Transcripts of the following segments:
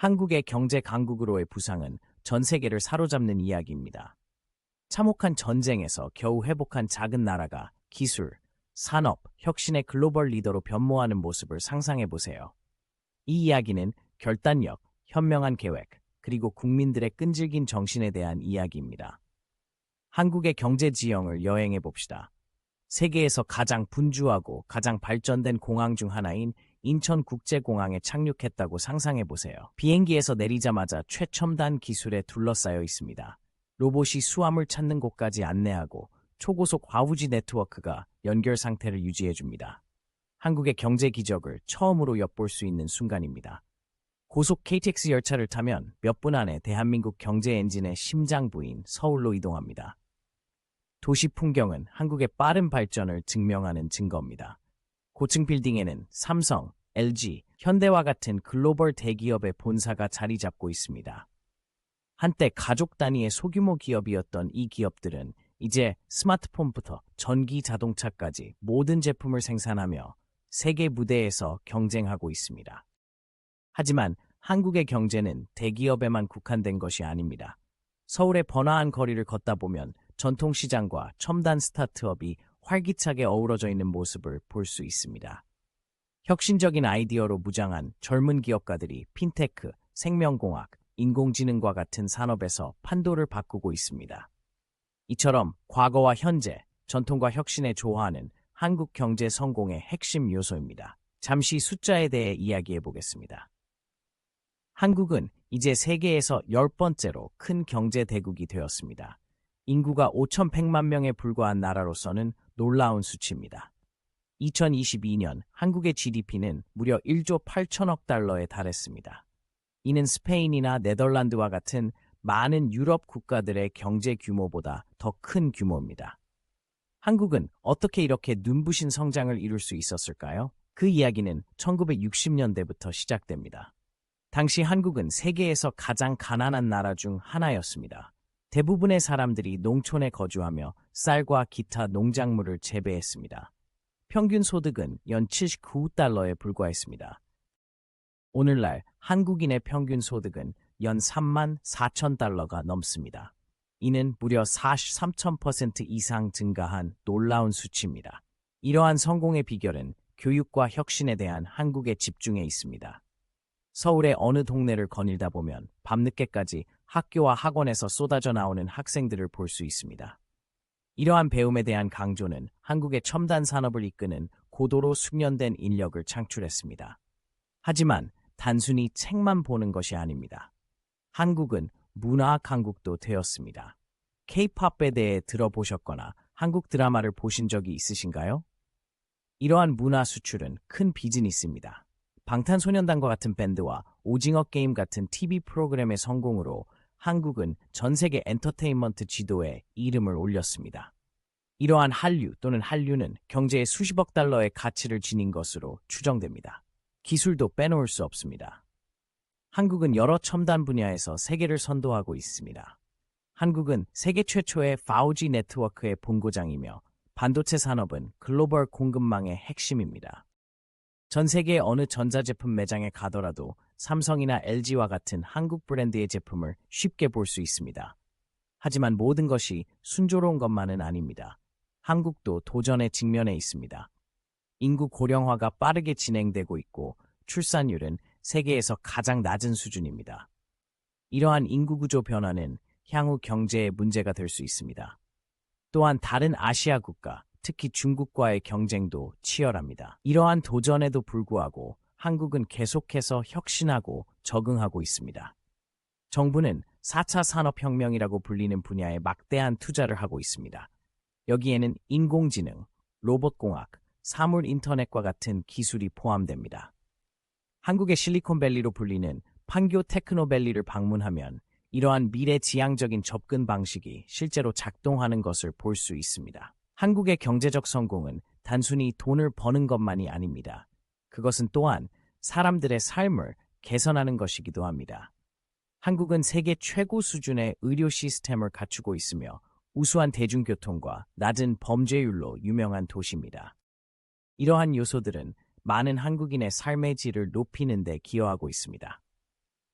한국의 경제 강국으로의 부상은 전 세계를 사로잡는 이야기입니다. 참혹한 전쟁에서 겨우 회복한 작은 나라가 기술, 산업, 혁신의 글로벌 리더로 변모하는 모습을 상상해보세요. 이 이야기는 결단력, 현명한 계획, 그리고 국민들의 끈질긴 정신에 대한 이야기입니다. 한국의 경제 지형을 여행해봅시다. 세계에서 가장 분주하고 가장 발전된 공항 중 하나인 인천국제공항에 착륙했다고 상상해보세요. 비행기에서 내리자마자 최첨단 기술에 둘러싸여 있습니다. 로봇이 수암을 찾는 곳까지 안내하고 초고속 과부지 네트워크가 연결 상태를 유지해줍니다. 한국의 경제 기적을 처음으로 엿볼 수 있는 순간입니다. 고속 KTX 열차를 타면 몇 분 안에 대한민국 경제 엔진의 심장부인 서울로 이동합니다. 도시 풍경은 한국의 빠른 발전을 증명하는 증거입니다. 고층 빌딩에는 삼성, LG, 현대와 같은 글로벌 대기업의 본사가 자리 잡고 있습니다. 한때 가족 단위의 소규모 기업이었던 이 기업들은 이제 스마트폰부터 전기 자동차까지 모든 제품을 생산하며 세계 무대에서 경쟁하고 있습니다. 하지만 한국의 경제는 대기업에만 국한된 것이 아닙니다. 서울의 번화한 거리를 걷다 보면 전통시장과 첨단 스타트업이 활기차게 어우러져 있는 모습을 볼 수 있습니다. 혁신적인 아이디어로 무장한 젊은 기업가들이 핀테크, 생명공학, 인공지능과 같은 산업에서 판도를 바꾸고 있습니다. 이처럼 과거와 현재, 전통과 혁신의 조화는 한국 경제 성공의 핵심 요소입니다. 잠시 숫자에 대해 이야기해 보겠습니다. 한국은 이제 세계에서 10번째로 큰 경제 대국이 되었습니다. 인구가 5,100만 명에 불과한 나라로서는 놀라운 수치입니다. 2022년 한국의 GDP는 무려 1조 8천억 달러에 달했습니다. 이는 스페인이나 네덜란드와 같은 많은 유럽 국가들의 경제 규모보다 더 큰 규모입니다. 한국은 어떻게 이렇게 눈부신 성장을 이룰 수 있었을까요? 그 이야기는 1960년대부터 시작됩니다. 당시 한국은 세계에서 가장 가난한 나라 중 하나였습니다. 대부분의 사람들이 농촌에 거주하며 쌀과 기타 농작물을 재배했습니다. 평균 소득은 연 79달러에 불과했습니다. 오늘날 한국인의 평균 소득은 연 3만 4천 달러가 넘습니다. 이는 무려 43,000% 이상 증가한 놀라운 수치입니다. 이러한 성공의 비결은 교육과 혁신에 대한 한국의 집중에 있습니다. 서울의 어느 동네를 거닐다 보면 밤늦게까지 학교와 학원에서 쏟아져 나오는 학생들을 볼 수 있습니다. 이러한 배움에 대한 강조는 한국의 첨단 산업을 이끄는 고도로 숙련된 인력을 창출했습니다. 하지만 단순히 책만 보는 것이 아닙니다. 한국은 문화학 한국도 되었습니다. K-팝에 대해 들어보셨거나 한국 드라마를 보신 적이 있으신가요? 이러한 문화 수출은 큰 비즈니스입니다. 방탄소년단과 같은 밴드와 오징어 게임 같은 TV 프로그램의 성공으로 한국은 전 세계 엔터테인먼트 지도에 이름을 올렸습니다. 이러한 한류 또는 한류는 경제에 수십억 달러의 가치를 지닌 것으로 추정됩니다. 기술도 빼놓을 수 없습니다. 한국은 여러 첨단 분야에서 세계를 선도하고 있습니다. 한국은 세계 최초의 5G 네트워크의 본고장이며 반도체 산업은 글로벌 공급망의 핵심입니다. 전 세계의 어느 전자제품 매장에 가더라도 삼성이나 LG와 같은 한국 브랜드의 제품을 쉽게 볼 수 있습니다. 하지만 모든 것이 순조로운 것만은 아닙니다. 한국도 도전에 직면해 있습니다. 인구 고령화가 빠르게 진행되고 있고 출산율은 세계에서 가장 낮은 수준입니다. 이러한 인구구조 변화는 향후 경제에 문제가 될 수 있습니다. 또한 다른 아시아 국가, 특히 중국과의 경쟁도 치열합니다. 이러한 도전에도 불구하고 한국은 계속해서 혁신하고 적응하고 있습니다. 정부는 4차 산업혁명이라고 불리는 분야에 막대한 투자를 하고 있습니다. 여기에는 인공지능, 로봇공학, 사물 인터넷과 같은 기술이 포함됩니다. 한국의 실리콘밸리로 불리는 판교 테크노밸리를 방문하면 이러한 미래지향적인 접근 방식이 실제로 작동하는 것을 볼 수 있습니다. 한국의 경제적 성공은 단순히 돈을 버는 것만이 아닙니다. 그것은 또한 사람들의 삶을 개선하는 것이기도 합니다. 한국은 세계 최고 수준의 의료 시스템을 갖추고 있으며 우수한 대중교통과 낮은 범죄율로 유명한 도시입니다. 이러한 요소들은 많은 한국인의 삶의 질을 높이는 데 기여하고 있습니다.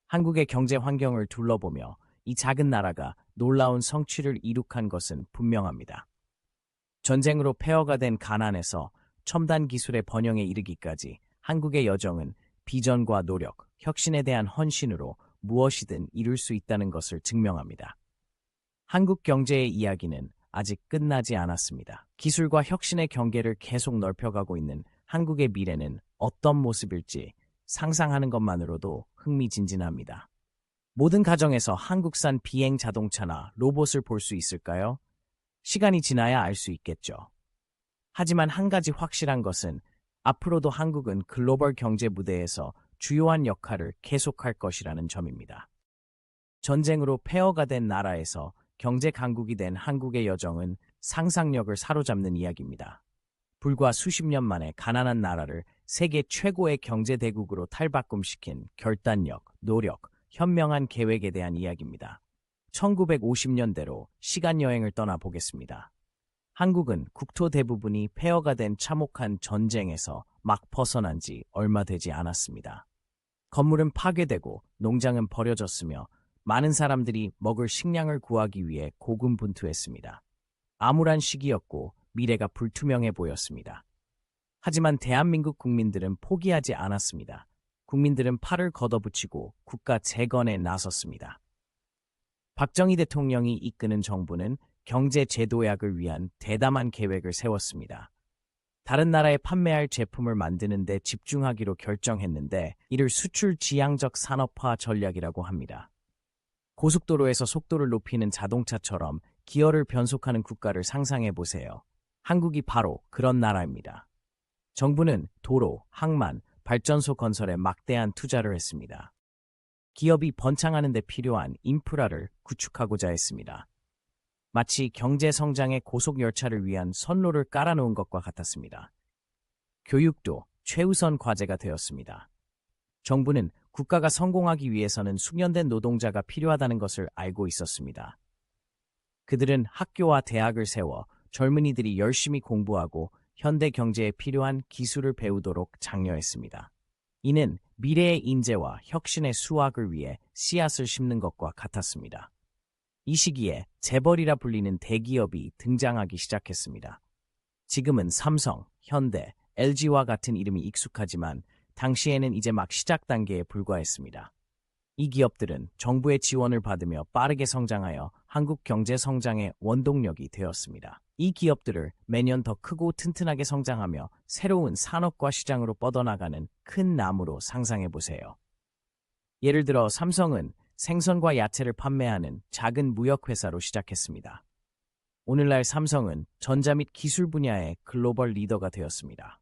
한국의 경제 환경을 둘러보며 이 작은 나라가 놀라운 성취를 이룩한 것은 분명합니다. 전쟁으로 폐허가 된 가난에서 첨단 기술의 번영에 이르기까지 한국의 여정은 비전과 노력, 혁신에 대한 헌신으로 무엇이든 이룰 수 있다는 것을 증명합니다. 한국 경제의 이야기는 아직 끝나지 않았습니다. 기술과 혁신의 경계를 계속 넓혀가고 있는 한국의 미래는 어떤 모습일지 상상하는 것만으로도 흥미진진합니다. 모든 가정에서 한국산 비행 자동차나 로봇을 볼 수 있을까요? 시간이 지나야 알 수 있겠죠. 하지만 한 가지 확실한 것은 앞으로도 한국은 글로벌 경제 무대에서 주요한 역할을 계속할 것이라는 점입니다. 전쟁으로 폐허가 된 나라에서 경제 강국이 된 한국의 여정은 상상력을 사로잡는 이야기입니다. 불과 수십 년 만에 가난한 나라를 세계 최고의 경제 대국으로 탈바꿈시킨 결단력, 노력, 현명한 계획에 대한 이야기입니다. 1950년대로 시간여행을 떠나보겠습니다. 한국은 국토 대부분이 폐허가 된 참혹한 전쟁에서 막 벗어난 지 얼마 되지 않았습니다. 건물은 파괴되고 농장은 버려졌으며 많은 사람들이 먹을 식량을 구하기 위해 고군분투했습니다. 암울한 시기였고 미래가 불투명해 보였습니다. 하지만 대한민국 국민들은 포기하지 않았습니다. 국민들은 팔을 걷어붙이고 국가 재건에 나섰습니다. 박정희 대통령이 이끄는 정부는 경제 재도약을 위한 대담한 계획을 세웠습니다. 다른 나라에 판매할 제품을 만드는 데 집중하기로 결정했는데 이를 수출 지향적 산업화 전략이라고 합니다. 고속도로에서 속도를 높이는 자동차처럼 기어를 변속하는 국가를 상상해 보세요. 한국이 바로 그런 나라입니다. 정부는 도로, 항만, 발전소 건설에 막대한 투자를 했습니다. 기업이 번창하는 데 필요한 인프라를 구축하고자 했습니다. 마치 경제 성장의 고속 열차를 위한 선로를 깔아놓은 것과 같았습니다. 교육도 최우선 과제가 되었습니다. 정부는 국가가 성공하기 위해서는 숙련된 노동자가 필요하다는 것을 알고 있었습니다. 그들은 학교와 대학을 세워 젊은이들이 열심히 공부하고 현대 경제에 필요한 기술을 배우도록 장려했습니다. 이는 미래의 인재와 혁신의 수확을 위해 씨앗을 심는 것과 같았습니다. 이 시기에 재벌이라 불리는 대기업이 등장하기 시작했습니다. 지금은 삼성, 현대, LG와 같은 이름이 익숙하지만 당시에는 이제 막 시작 단계에 불과했습니다. 이 기업들은 정부의 지원을 받으며 빠르게 성장하여 한국 경제 성장의 원동력이 되었습니다. 이 기업들을 매년 더 크고 튼튼하게 성장하며 새로운 산업과 시장으로 뻗어나가는 큰 나무로 상상해 보세요. 예를 들어 삼성은 생선과 야채를 판매하는 작은 무역회사로 시작했습니다. 오늘날 삼성은 전자 및 기술 분야의 글로벌 리더가 되었습니다.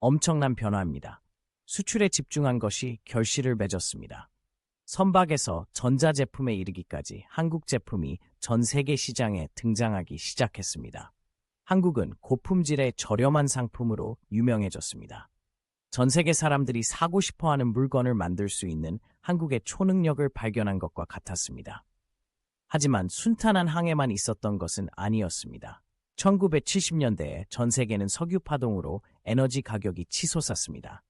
엄청난 변화입니다. 수출에 집중한 것이 결실을 맺었습니다. 선박에서 전자제품에 이르기까지 한국 제품이 전 세계 시장에 등장하기 시작했습니다. 한국은 고품질의 저렴한 상품으로 유명해졌습니다. 전 세계 사람들이 사고 싶어하는 물건을 만들 수 있는 한국의 초능력을 발견한 것과 같았습니다. 하지만 순탄한 항해만 있었던 것은 아니었습니다. 1970년대에 전 세계는 석유 파동으로 에너지 가격이 치솟았습니다.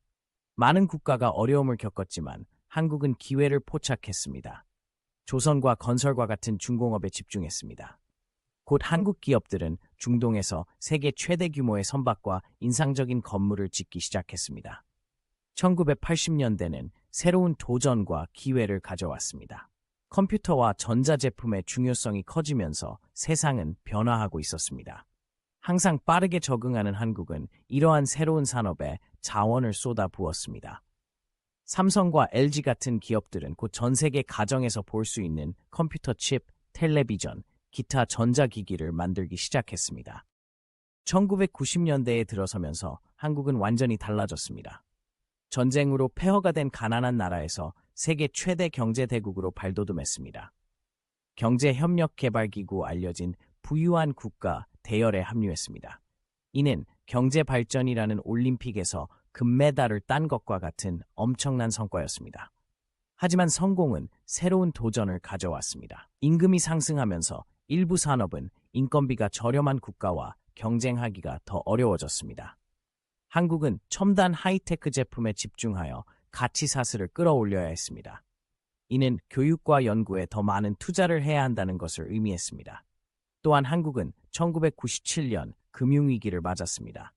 많은 국가가 어려움을 겪었지만 한국은 기회를 포착했습니다. 조선과 건설과 같은 중공업에 집중했습니다. 곧 한국 기업들은 중동에서 세계 최대 규모의 선박과 인상적인 건물을 짓기 시작했습니다. 1980년대는 새로운 도전과 기회를 가져왔습니다. 컴퓨터와 전자제품의 중요성이 커지면서 세상은 변화하고 있었습니다. 항상 빠르게 적응하는 한국은 이러한 새로운 산업에 자원을 쏟아 부었습니다. 삼성과 LG 같은 기업들은 곧 전 세계 가정에서 볼 수 있는 컴퓨터 칩, 텔레비전, 기타 전자기기를 만들기 시작했습니다. 1990년대에 들어서면서 한국은 완전히 달라졌습니다. 전쟁으로 폐허가 된 가난한 나라에서 세계 최대 경제 대국으로 발돋움했습니다. 경제협력개발기구 알려진 부유한 국가 대열에 합류했습니다. 이는 경제발전이라는 올림픽에서 금메달을 딴 것과 같은 엄청난 성과였습니다. 하지만 성공은 새로운 도전을 가져왔습니다. 임금이 상승하면서 일부 산업은 인건비가 저렴한 국가와 경쟁하기가 더 어려워졌습니다. 한국은 첨단 하이테크 제품에 집중하여 가치 사슬을 끌어올려야 했습니다. 이는 교육과 연구에 더 많은 투자를 해야 한다는 것을 의미했습니다. 또한 한국은 1997년 금융위기를 맞았습니다.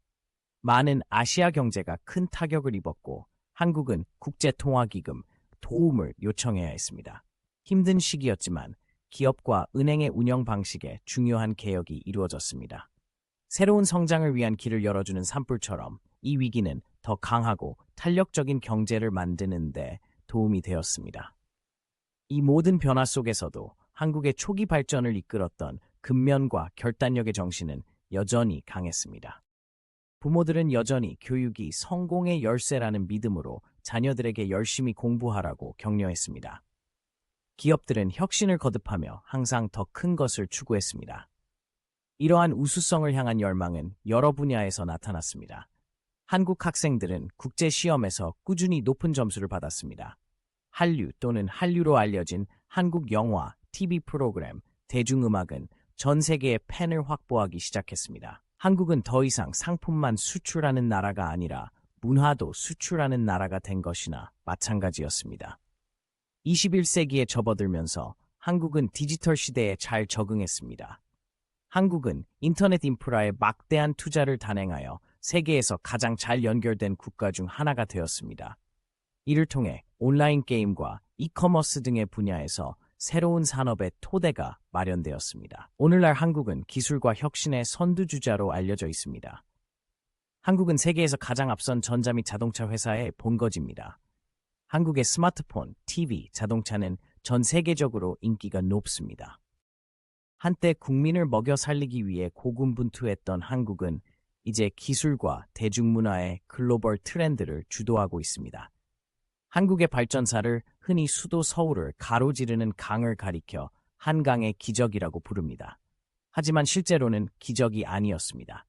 많은 아시아 경제가 큰 타격을 입었고 한국은 국제통화기금 도움을 요청해야 했습니다. 힘든 시기였지만 기업과 은행의 운영 방식에 중요한 개혁이 이루어졌습니다. 새로운 성장을 위한 길을 열어주는 산불처럼 이 위기는 더 강하고 탄력적인 경제를 만드는 데 도움이 되었습니다. 이 모든 변화 속에서도 한국의 초기 발전을 이끌었던 근면과 결단력의 정신은 여전히 강했습니다. 부모들은 여전히 교육이 성공의 열쇠라는 믿음으로 자녀들에게 열심히 공부하라고 격려했습니다. 기업들은 혁신을 거듭하며 항상 더 큰 것을 추구했습니다. 이러한 우수성을 향한 열망은 여러 분야에서 나타났습니다. 한국 학생들은 국제 시험에서 꾸준히 높은 점수를 받았습니다. 한류 또는 한류로 알려진 한국 영화, TV 프로그램, 대중음악은 전 세계의 팬을 확보하기 시작했습니다. 한국은 더 이상 상품만 수출하는 나라가 아니라 문화도 수출하는 나라가 된 것이나 마찬가지였습니다. 21세기에 접어들면서 한국은 디지털 시대에 잘 적응했습니다. 한국은 인터넷 인프라에 막대한 투자를 단행하여 세계에서 가장 잘 연결된 국가 중 하나가 되었습니다. 이를 통해 온라인 게임과 이커머스 등의 분야에서 새로운 산업의 토대가 마련되었습니다. 오늘날 한국은 기술과 혁신의 선두주자로 알려져 있습니다. 한국은 세계에서 가장 앞선 전자 및 자동차 회사의 본거지입니다. 한국의 스마트폰, TV, 자동차는 전 세계적으로 인기가 높습니다. 한때 국민을 먹여 살리기 위해 고군분투했던 한국은 이제 기술과 대중문화의 글로벌 트렌드를 주도하고 있습니다. 한국의 발전사를 흔히 수도 서울을 가로지르는 강을 가리켜 한강의 기적이라고 부릅니다. 하지만 실제로는 기적이 아니었습니다.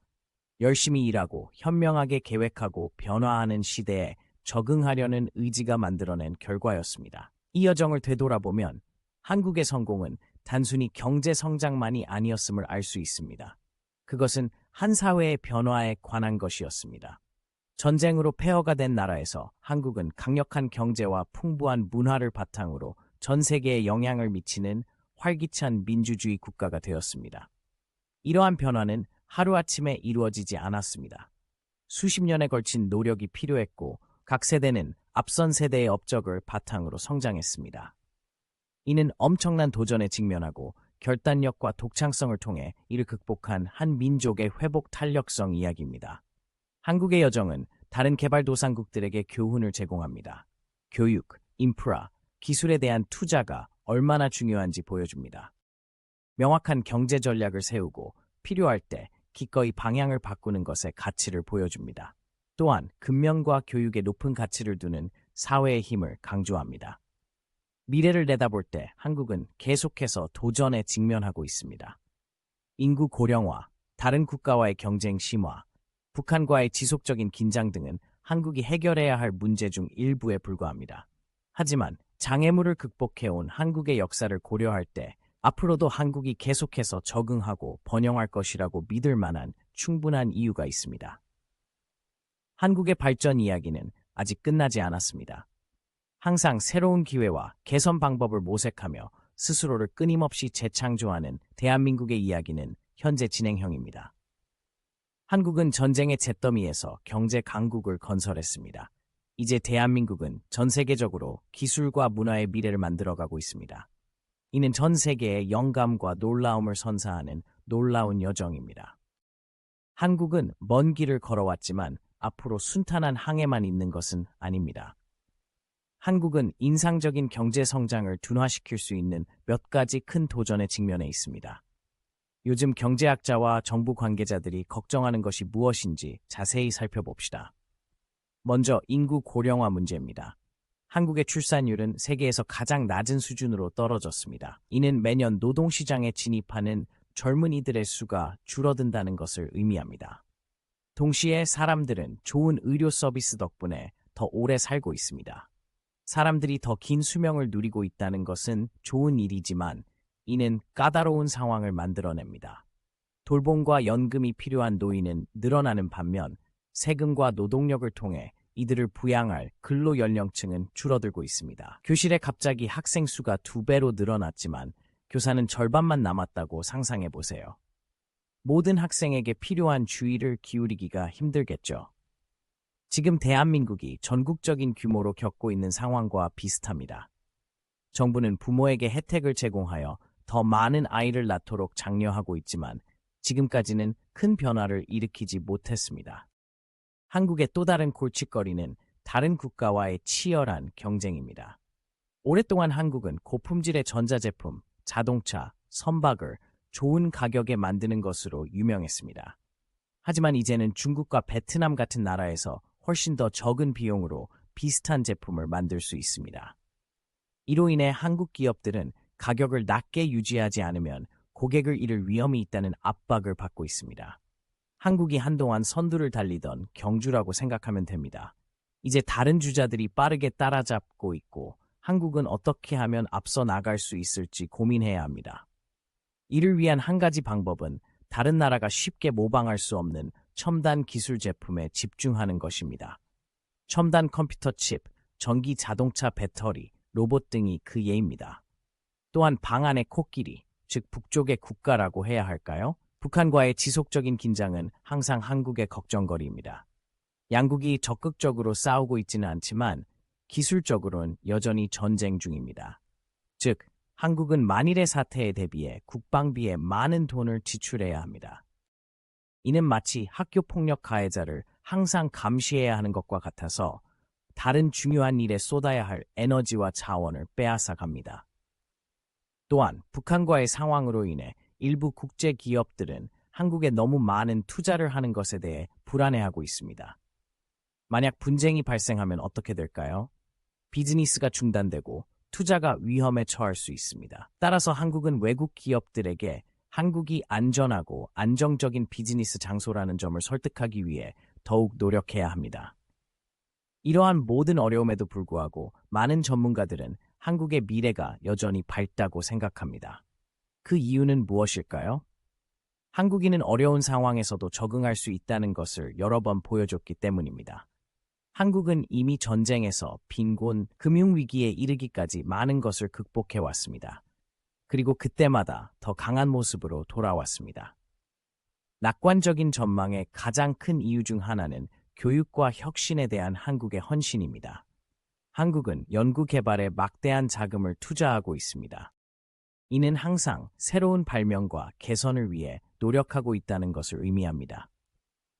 열심히 일하고 현명하게 계획하고 변화하는 시대에 적응하려는 의지가 만들어낸 결과였습니다. 이 여정을 되돌아보면 한국의 성공은 단순히 경제 성장만이 아니었음을 알 수 있습니다. 그것은 한 사회의 변화에 관한 것이었습니다. 전쟁으로 폐허가 된 나라에서 한국은 강력한 경제와 풍부한 문화를 바탕으로 전 세계에 영향을 미치는 활기찬 민주주의 국가가 되었습니다. 이러한 변화는 하루아침에 이루어지지 않았습니다. 수십 년에 걸친 노력이 필요했고 각 세대는 앞선 세대의 업적을 바탕으로 성장했습니다. 이는 엄청난 도전에 직면하고 결단력과 독창성을 통해 이를 극복한 한 민족의 회복 탄력성 이야기입니다. 한국의 여정은 다른 개발도상국들에게 교훈을 제공합니다. 교육, 인프라, 기술에 대한 투자가 얼마나 중요한지 보여줍니다. 명확한 경제 전략을 세우고 필요할 때 기꺼이 방향을 바꾸는 것의 가치를 보여줍니다. 또한 근면과 교육에 높은 가치를 두는 사회의 힘을 강조합니다. 미래를 내다볼 때 한국은 계속해서 도전에 직면하고 있습니다. 인구 고령화, 다른 국가와의 경쟁 심화, 북한과의 지속적인 긴장 등은 한국이 해결해야 할 문제 중 일부에 불과합니다. 하지만 장애물을 극복해온 한국의 역사를 고려할 때 앞으로도 한국이 계속해서 적응하고 번영할 것이라고 믿을 만한 충분한 이유가 있습니다. 한국의 발전 이야기는 아직 끝나지 않았습니다. 항상 새로운 기회와 개선 방법을 모색하며 스스로를 끊임없이 재창조하는 대한민국의 이야기는 현재 진행형입니다. 한국은 전쟁의 잿더미에서 경제 강국을 건설했습니다. 이제 대한민국은 전 세계적으로 기술과 문화의 미래를 만들어가고 있습니다. 이는 전 세계의 영감과 놀라움을 선사하는 놀라운 여정입니다. 한국은 먼 길을 걸어왔지만 앞으로 순탄한 항해만 있는 것은 아닙니다. 한국은 인상적인 경제 성장을 둔화시킬 수 있는 몇 가지 큰 도전에 직면해 있습니다. 요즘 경제학자와 정부 관계자들이 걱정하는 것이 무엇인지 자세히 살펴봅시다. 먼저 인구 고령화 문제입니다. 한국의 출산율은 세계에서 가장 낮은 수준으로 떨어졌습니다. 이는 매년 노동시장에 진입하는 젊은이들의 수가 줄어든다는 것을 의미합니다. 동시에 사람들은 좋은 의료 서비스 덕분에 더 오래 살고 있습니다. 사람들이 더 긴 수명을 누리고 있다는 것은 좋은 일이지만 이는 까다로운 상황을 만들어냅니다. 돌봄과 연금이 필요한 노인은 늘어나는 반면 세금과 노동력을 통해 이들을 부양할 근로 연령층은 줄어들고 있습니다. 교실에 갑자기 학생 수가 2배로 늘어났지만 교사는 절반만 남았다고 상상해 보세요. 모든 학생에게 필요한 주의를 기울이기가 힘들겠죠. 지금 대한민국이 전국적인 규모로 겪고 있는 상황과 비슷합니다. 정부는 부모에게 혜택을 제공하여 더 많은 아이를 낳도록 장려하고 있지만 지금까지는 큰 변화를 일으키지 못했습니다. 한국의 또 다른 골칫거리는 다른 국가와의 치열한 경쟁입니다. 오랫동안 한국은 고품질의 전자제품, 자동차, 선박을 좋은 가격에 만드는 것으로 유명했습니다. 하지만 이제는 중국과 베트남 같은 나라에서 훨씬 더 적은 비용으로 비슷한 제품을 만들 수 있습니다. 이로 인해 한국 기업들은 가격을 낮게 유지하지 않으면 고객을 잃을 위험이 있다는 압박을 받고 있습니다. 한국이 한동안 선두를 달리던 경주라고 생각하면 됩니다. 이제 다른 주자들이 빠르게 따라잡고 있고 한국은 어떻게 하면 앞서 나갈 수 있을지 고민해야 합니다. 이를 위한 한 가지 방법은 다른 나라가 쉽게 모방할 수 없는 첨단 기술 제품에 집중하는 것입니다. 첨단 컴퓨터 칩, 전기 자동차 배터리, 로봇 등이 그 예입니다. 또한 방 안의 코끼리, 즉 북쪽의 국가라고 해야 할까요? 북한과의 지속적인 긴장은 항상 한국의 걱정거리입니다. 양국이 적극적으로 싸우고 있지는 않지만 기술적으로는 여전히 전쟁 중입니다. 즉, 한국은 만일의 사태에 대비해 국방비에 많은 돈을 지출해야 합니다. 이는 마치 학교 폭력 가해자를 항상 감시해야 하는 것과 같아서 다른 중요한 일에 쏟아야 할 에너지와 자원을 빼앗아 갑니다. 또한 북한과의 상황으로 인해 일부 국제 기업들은 한국에 너무 많은 투자를 하는 것에 대해 불안해하고 있습니다. 만약 분쟁이 발생하면 어떻게 될까요? 비즈니스가 중단되고 투자가 위험에 처할 수 있습니다. 따라서 한국은 외국 기업들에게 한국이 안전하고 안정적인 비즈니스 장소라는 점을 설득하기 위해 더욱 노력해야 합니다. 이러한 모든 어려움에도 불구하고 많은 전문가들은 한국의 미래가 여전히 밝다고 생각합니다. 그 이유는 무엇일까요? 한국인은 어려운 상황에서도 적응할 수 있다는 것을 여러 번 보여줬기 때문입니다. 한국은 이미 전쟁에서 빈곤, 금융위기에 이르기까지 많은 것을 극복해왔습니다. 그리고 그때마다 더 강한 모습으로 돌아왔습니다. 낙관적인 전망의 가장 큰 이유 중 하나는 교육과 혁신에 대한 한국의 헌신입니다. 한국은 연구개발에 막대한 자금을 투자하고 있습니다. 이는 항상 새로운 발명과 개선을 위해 노력하고 있다는 것을 의미합니다.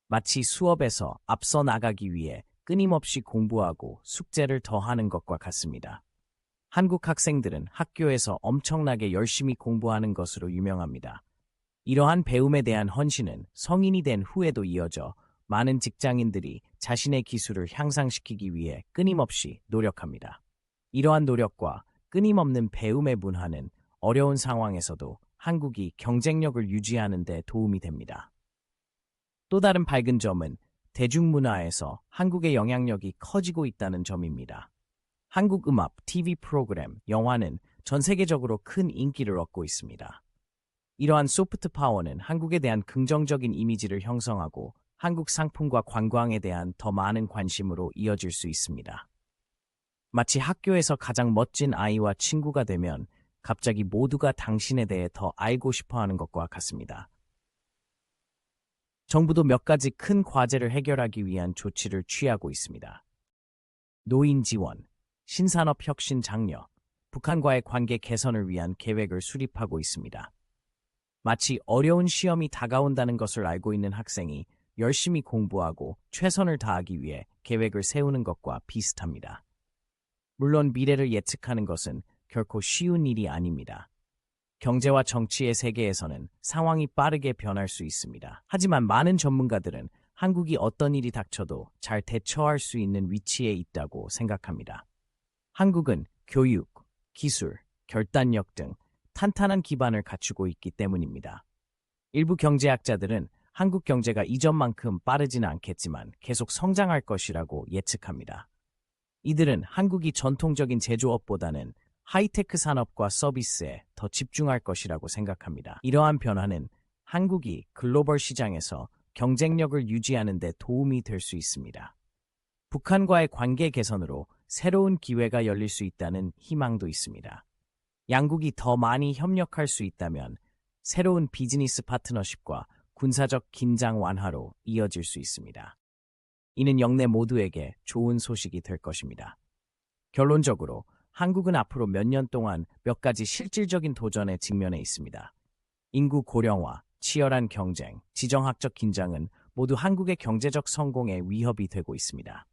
마치 수업에서 앞서 나가기 위해 끊임없이 공부하고 숙제를 더 하는 것과 같습니다. 한국 학생들은 학교에서 엄청나게 열심히 공부하는 것으로 유명합니다. 이러한 배움에 대한 헌신은 성인이 된 후에도 이어져 많은 직장인들이 자신의 기술을 향상시키기 위해 끊임없이 노력합니다. 이러한 노력과 끊임없는 배움의 문화는 어려운 상황에서도 한국이 경쟁력을 유지하는 데 도움이 됩니다. 또 다른 밝은 점은 대중문화에서 한국의 영향력이 커지고 있다는 점입니다. 한국 음악, TV 프로그램, 영화는 전 세계적으로 큰 인기를 얻고 있습니다. 이러한 소프트 파워는 한국에 대한 긍정적인 이미지를 형성하고 한국 상품과 관광에 대한 더 많은 관심으로 이어질 수 있습니다. 마치 학교에서 가장 멋진 아이와 친구가 되면 갑자기 모두가 당신에 대해 더 알고 싶어 하는 것과 같습니다. 정부도 몇 가지 큰 과제를 해결하기 위한 조치를 취하고 있습니다. 노인 지원, 신산업 혁신 장려, 북한과의 관계 개선을 위한 계획을 수립하고 있습니다. 마치 어려운 시험이 다가온다는 것을 알고 있는 학생이 열심히 공부하고 최선을 다하기 위해 계획을 세우는 것과 비슷합니다. 물론 미래를 예측하는 것은 결코 쉬운 일이 아닙니다. 경제와 정치의 세계에서는 상황이 빠르게 변할 수 있습니다. 하지만 많은 전문가들은 한국이 어떤 일이 닥쳐도 잘 대처할 수 있는 위치에 있다고 생각합니다. 한국은 교육, 기술, 결단력 등 탄탄한 기반을 갖추고 있기 때문입니다. 일부 경제학자들은 한국 경제가 이전만큼 빠르지는 않겠지만 계속 성장할 것이라고 예측합니다. 이들은 한국이 전통적인 제조업보다는 하이테크 산업과 서비스에 더 집중할 것이라고 생각합니다. 이러한 변화는 한국이 글로벌 시장에서 경쟁력을 유지하는 데 도움이 될 수 있습니다. 북한과의 관계 개선으로 새로운 기회가 열릴 수 있다는 희망도 있습니다. 양국이 더 많이 협력할 수 있다면 새로운 비즈니스 파트너십과 군사적 긴장 완화로 이어질 수 있습니다. 이는 영내 모두에게 좋은 소식이 될 것입니다. 결론적으로 한국은 앞으로 몇 년 동안 몇 가지 실질적인 도전에 직면해 있습니다. 인구 고령화, 치열한 경쟁, 지정학적 긴장은 모두 한국의 경제적 성공에 위협이 되고 있습니다.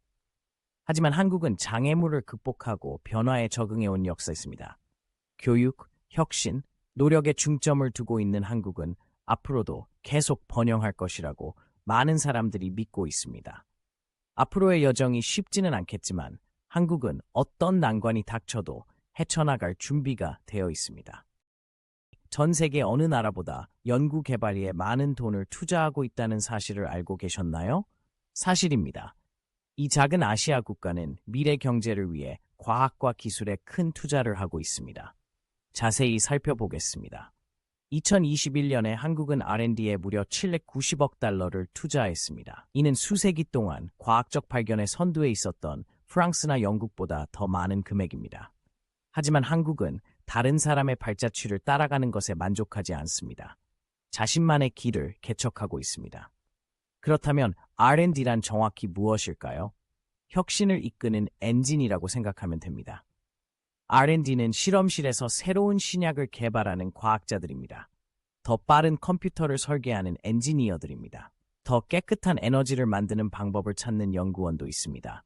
하지만 한국은 장애물을 극복하고 변화에 적응해온 역사가 있습니다. 교육, 혁신, 노력에 중점을 두고 있는 한국은 앞으로도 계속 번영할 것이라고 많은 사람들이 믿고 있습니다. 앞으로의 여정이 쉽지는 않겠지만 한국은 어떤 난관이 닥쳐도 헤쳐나갈 준비가 되어 있습니다. 전 세계 어느 나라보다 연구 개발에 많은 돈을 투자하고 있다는 사실을 알고 계셨나요? 사실입니다. 이 작은 아시아 국가는 미래 경제를 위해 과학과 기술에 큰 투자를 하고 있습니다. 자세히 살펴보겠습니다. 2021년에 한국은 R&D에 무려 790억 달러를 투자했습니다. 이는 수세기 동안 과학적 발견의 선두에 있었던 프랑스나 영국보다 더 많은 금액입니다. 하지만 한국은 다른 사람의 발자취를 따라가는 것에 만족하지 않습니다. 자신만의 길을 개척하고 있습니다. 그렇다면 R&D란 정확히 무엇일까요? 혁신을 이끄는 엔진이라고 생각하면 됩니다. R&D는 실험실에서 새로운 신약을 개발하는 과학자들입니다. 더 빠른 컴퓨터를 설계하는 엔지니어들입니다. 더 깨끗한 에너지를 만드는 방법을 찾는 연구원도 있습니다.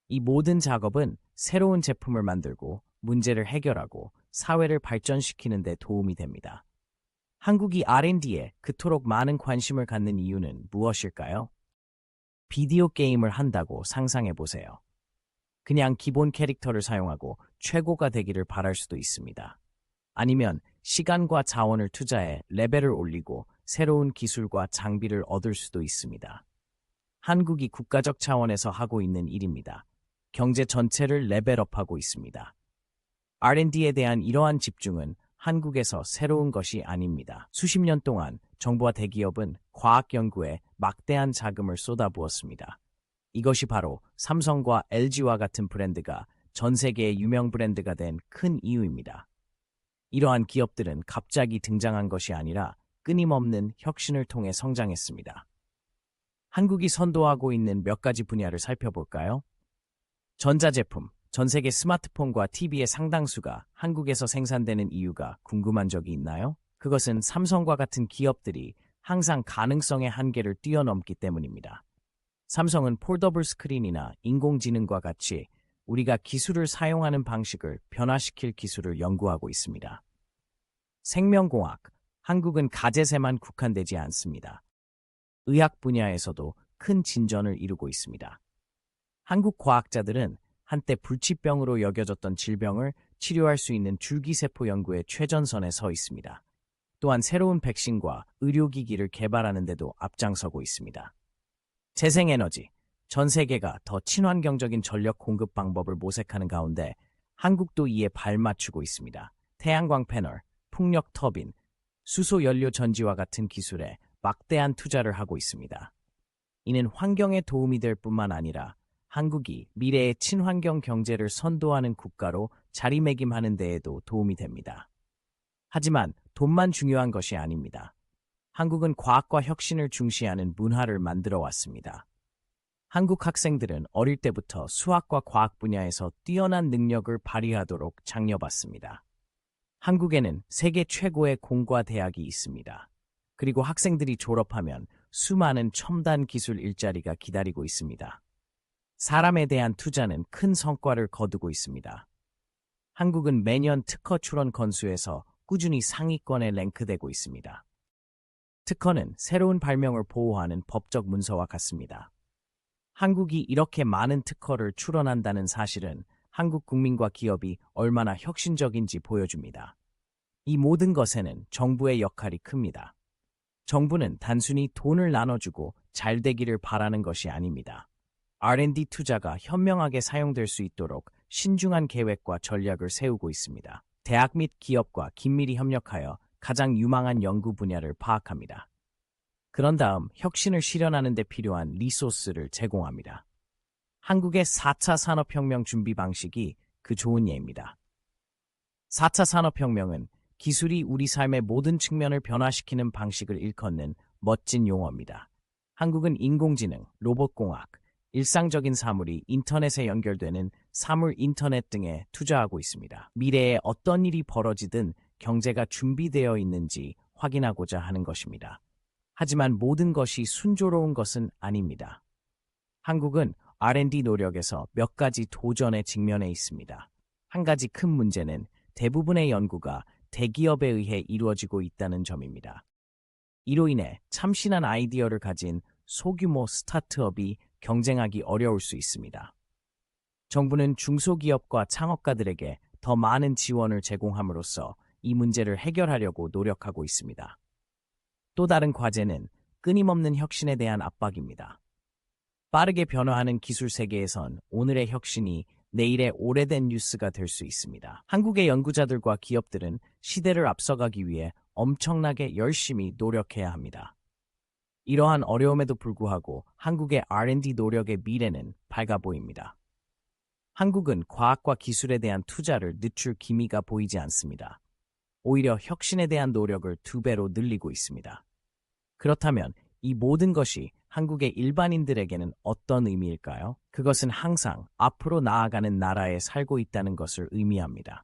이 모든 작업은 새로운 제품을 만들고 문제를 해결하고 사회를 발전시키는 데 도움이 됩니다. 한국이 R&D에 그토록 많은 관심을 갖는 이유는 무엇일까요? 비디오 게임을 한다고 상상해 보세요. 그냥 기본 캐릭터를 사용하고 최고가 되기를 바랄 수도 있습니다. 아니면 시간과 자원을 투자해 레벨을 올리고 새로운 기술과 장비를 얻을 수도 있습니다. 한국이 국가적 차원에서 하고 있는 일입니다. 경제 전체를 레벨업하고 있습니다. R&D에 대한 이러한 집중은 한국에서 새로운 것이 아닙니다. 수십 년 동안 정부와 대기업은 과학 연구에 막대한 자금을 쏟아부었습니다. 이것이 바로 삼성과 LG와 같은 브랜드가 전 세계의 유명 브랜드가 된 큰 이유입니다. 이러한 기업들은 갑자기 등장한 것이 아니라 끊임없는 혁신을 통해 성장했습니다. 한국이 선도하고 있는 몇 가지 분야를 살펴볼까요? 전자제품, 전 세계 스마트폰과 TV의 상당수가 한국에서 생산되는 이유가 궁금한 적이 있나요? 그것은 삼성과 같은 기업들이 항상 가능성의 한계를 뛰어넘기 때문입니다. 삼성은 폴더블 스크린이나 인공지능과 같이 우리가 기술을 사용하는 방식을 변화시킬 기술을 연구하고 있습니다. 생명공학, 한국은 가제세만 국한되지 않습니다. 의학 분야에서도 큰 진전을 이루고 있습니다. 한국 과학자들은 한때 불치병으로 여겨졌던 질병을 치료할 수 있는 줄기세포 연구의 최전선에 서 있습니다. 또한 새로운 백신과 의료기기를 개발하는 데도 앞장서고 있습니다. 재생에너지, 전 세계가 더 친환경적인 전력 공급 방법을 모색하는 가운데 한국도 이에 발맞추고 있습니다. 태양광 패널, 풍력 터빈, 수소 연료 전지와 같은 기술에 막대한 투자를 하고 있습니다. 이는 환경에 도움이 될 뿐만 아니라 한국이 미래의 친환경 경제를 선도하는 국가로 자리매김하는 데에도 도움이 됩니다. 하지만 돈만 중요한 것이 아닙니다. 한국은 과학과 혁신을 중시하는 문화를 만들어 왔습니다. 한국 학생들은 어릴 때부터 수학과 과학 분야에서 뛰어난 능력을 발휘하도록 장려받습니다. 한국에는 세계 최고의 공과 대학이 있습니다. 그리고 학생들이 졸업하면 수많은 첨단 기술 일자리가 기다리고 있습니다. 사람에 대한 투자는 큰 성과를 거두고 있습니다. 한국은 매년 특허 출원 건수에서 꾸준히 상위권에 랭크되고 있습니다. 특허는 새로운 발명을 보호하는 법적 문서와 같습니다. 한국이 이렇게 많은 특허를 출원한다는 사실은 한국 국민과 기업이 얼마나 혁신적인지 보여줍니다. 이 모든 것에는 정부의 역할이 큽니다. 정부는 단순히 돈을 나눠주고 잘 되기를 바라는 것이 아닙니다. R&D 투자가 현명하게 사용될 수 있도록 신중한 계획과 전략을 세우고 있습니다. 대학 및 기업과 긴밀히 협력하여 가장 유망한 연구 분야를 파악합니다. 그런 다음 혁신을 실현하는 데 필요한 리소스를 제공합니다. 한국의 4차 산업혁명 준비 방식이 그 좋은 예입니다. 4차 산업혁명은 기술이 우리 삶의 모든 측면을 변화시키는 방식을 일컫는 멋진 용어입니다. 한국은 인공지능, 로봇공학, 일상적인 사물이 인터넷에 연결되는 사물 인터넷 등에 투자하고 있습니다. 미래에 어떤 일이 벌어지든 경제가 준비되어 있는지 확인하고자 하는 것입니다. 하지만 모든 것이 순조로운 것은 아닙니다. 한국은 R&D 노력에서 몇 가지 도전에 직면해 있습니다. 한 가지 큰 문제는 대부분의 연구가 대기업에 의해 이루어지고 있다는 점입니다. 이로 인해 참신한 아이디어를 가진 소규모 스타트업이 경쟁하기 어려울 수 있습니다. 정부는 중소기업과 창업가들에게 더 많은 지원을 제공함으로써 이 문제를 해결하려고 노력하고 있습니다. 또 다른 과제는 끊임없는 혁신에 대한 압박입니다. 빠르게 변화하는 기술 세계에선 오늘의 혁신이 내일의 오래된 뉴스가 될 수 있습니다. 한국의 연구자들과 기업들은 시대를 앞서가기 위해 엄청나게 열심히 노력해야 합니다. 이러한 어려움에도 불구하고 한국의 R&D 노력의 미래는 밝아 보입니다. 한국은 과학과 기술에 대한 투자를 늦출 기미가 보이지 않습니다. 오히려 혁신에 대한 노력을 2배로 늘리고 있습니다. 그렇다면 이 모든 것이 한국의 일반인들에게는 어떤 의미일까요? 그것은 항상 앞으로 나아가는 나라에 살고 있다는 것을 의미합니다.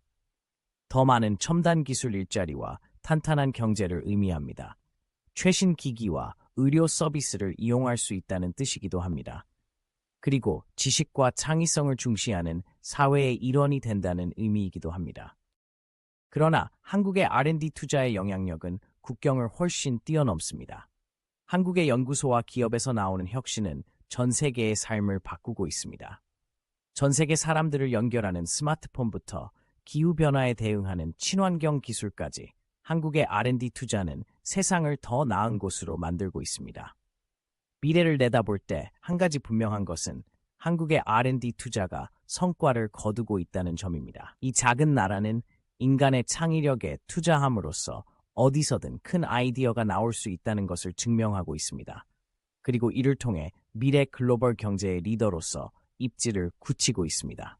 더 많은 첨단 기술 일자리와 탄탄한 경제를 의미합니다. 최신 기기와 의료 서비스를 이용할 수 있다는 뜻이기도 합니다. 그리고 지식과 창의성을 중시하는 사회의 일원이 된다는 의미이기도 합니다. 그러나 한국의 R&D 투자의 영향력은 국경을 훨씬 뛰어넘습니다. 한국의 연구소와 기업에서 나오는 혁신은 전 세계의 삶을 바꾸고 있습니다. 전 세계 사람들을 연결하는 스마트폰부터 기후변화에 대응하는 친환경 기술까지 한국의 R&D 투자는 세상을 더 나은 곳으로 만들고 있습니다. 미래를 내다볼 때 한 가지 분명한 것은 한국의 R&D 투자가 성과를 거두고 있다는 점입니다. 이 작은 나라는 인간의 창의력에 투자함으로써 어디서든 큰 아이디어가 나올 수 있다는 것을 증명하고 있습니다. 그리고 이를 통해 미래 글로벌 경제의 리더로서 입지를 굳히고 있습니다.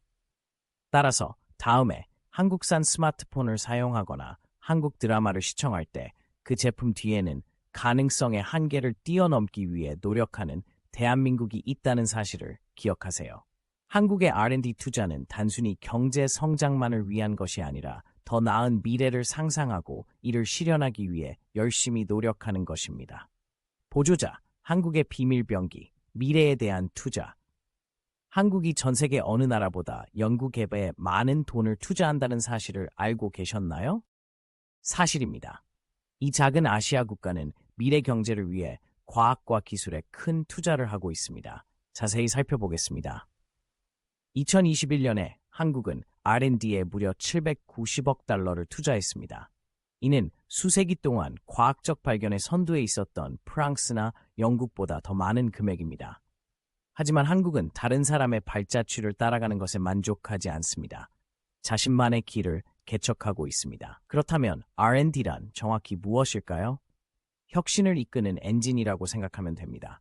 따라서 다음에 한국산 스마트폰을 사용하거나 한국 드라마를 시청할 때 그 제품 뒤에는 가능성의 한계를 뛰어넘기 위해 노력하는 대한민국이 있다는 사실을 기억하세요. 한국의 R&D 투자는 단순히 경제 성장만을 위한 것이 아니라 더 나은 미래를 상상하고 이를 실현하기 위해 열심히 노력하는 것입니다. 보조자, 한국의 비밀병기, 미래에 대한 투자. 한국이 전 세계 어느 나라보다 연구개발에 많은 돈을 투자한다는 사실을 알고 계셨나요? 사실입니다. 이 작은 아시아 국가는 미래 경제를 위해 과학과 기술에 큰 투자를 하고 있습니다. 자세히 살펴보겠습니다. 2021년에 한국은 R&D에 무려 790억 달러를 투자했습니다. 이는 수세기 동안 과학적 발견의 선두에 있었던 프랑스나 영국보다 더 많은 금액입니다. 하지만 한국은 다른 사람의 발자취를 따라가는 것에 만족하지 않습니다. 자신만의 길을 개척하고 있습니다. 그렇다면 R&D란 정확히 무엇일까요? 혁신을 이끄는 엔진이라고 생각하면 됩니다.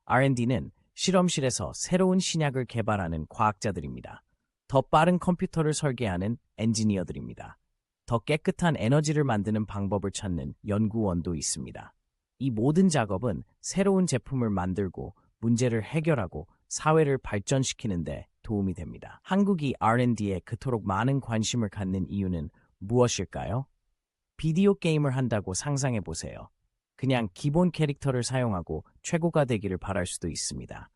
R&D는 실험실에서 새로운 신약을 개발하는 과학자들입니다. 더 빠른 컴퓨터를 설계하는 엔지니어들입니다. 더 깨끗한 에너지를 만드는 방법을 찾는 연구원도 있습니다. 이 모든 작업은 새로운 제품을 만들고 문제를 해결하고 사회를 발전시키는 데 도움이 됩니다. 한국이 R&D에 그토록 많은 관심을 갖는 이유는 무엇일까요? 비디오 게임을 한다고 상상해 보세요. 그냥 기본 캐릭터를 사용하고 최고가 되기를 바랄 수도 있습니다.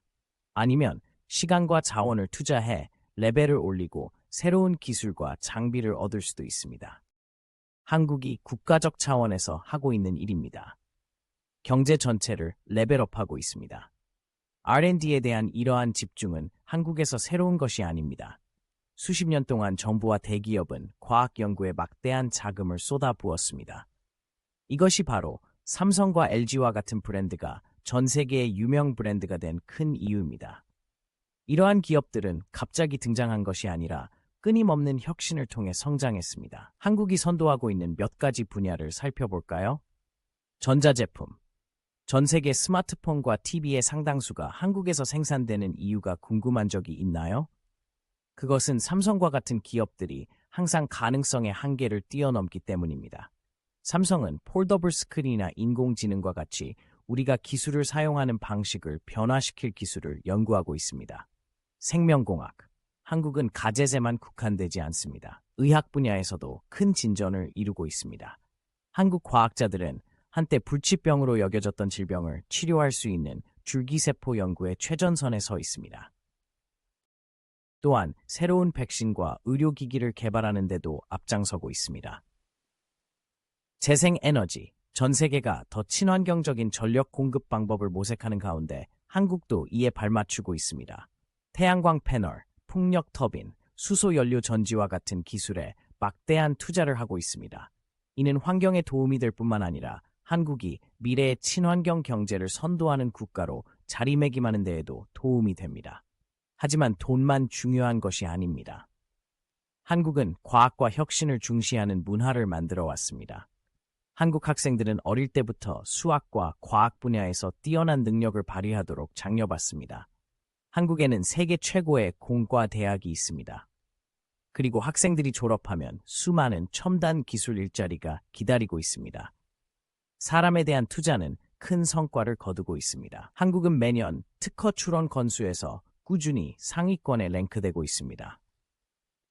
아니면 시간과 자원을 투자해 레벨을 올리고 새로운 기술과 장비를 얻을 수도 있습니다. 한국이 국가적 차원에서 하고 있는 일입니다. 경제 전체를 레벨업하고 있습니다. R&D에 대한 이러한 집중은 한국에서 새로운 것이 아닙니다. 수십 년 동안 정부와 대기업은 과학 연구에 막대한 자금을 쏟아부었습니다. 이것이 바로 삼성과 LG와 같은 브랜드가 전 세계의 유명 브랜드가 된 큰 이유입니다. 이러한 기업들은 갑자기 등장한 것이 아니라 끊임없는 혁신을 통해 성장했습니다. 한국이 선도하고 있는 몇 가지 분야를 살펴볼까요? 전자제품. 전 세계 스마트폰과 TV의 상당수가 한국에서 생산되는 이유가 궁금한 적이 있나요? 그것은 삼성과 같은 기업들이 항상 가능성의 한계를 뛰어넘기 때문입니다. 삼성은 폴더블 스크린이나 인공지능과 같이 우리가 기술을 사용하는 방식을 변화시킬 기술을 연구하고 있습니다. 생명공학. 한국은 가제재만 국한되지 않습니다. 의학 분야에서도 큰 진전을 이루고 있습니다. 한국 과학자들은 한때 불치병으로 여겨졌던 질병을 치료할 수 있는 줄기세포 연구의 최전선에 서 있습니다. 또한 새로운 백신과 의료기기를 개발하는 데도 앞장서고 있습니다. 재생에너지. 전 세계가 더 친환경적인 전력 공급 방법을 모색하는 가운데 한국도 이에 발맞추고 있습니다. 태양광 패널, 풍력 터빈, 수소연료 전지와 같은 기술에 막대한 투자를 하고 있습니다. 이는 환경에 도움이 될 뿐만 아니라 한국이 미래의 친환경 경제를 선도하는 국가로 자리매김하는 데에도 도움이 됩니다. 하지만 돈만 중요한 것이 아닙니다. 한국은 과학과 혁신을 중시하는 문화를 만들어 왔습니다. 한국 학생들은 어릴 때부터 수학과 과학 분야에서 뛰어난 능력을 발휘하도록 장려받습니다. 한국에는 세계 최고의 공과 대학이 있습니다. 그리고 학생들이 졸업하면 수많은 첨단 기술 일자리가 기다리고 있습니다. 사람에 대한 투자는 큰 성과를 거두고 있습니다. 한국은 매년 특허 출원 건수에서 꾸준히 상위권에 랭크되고 있습니다.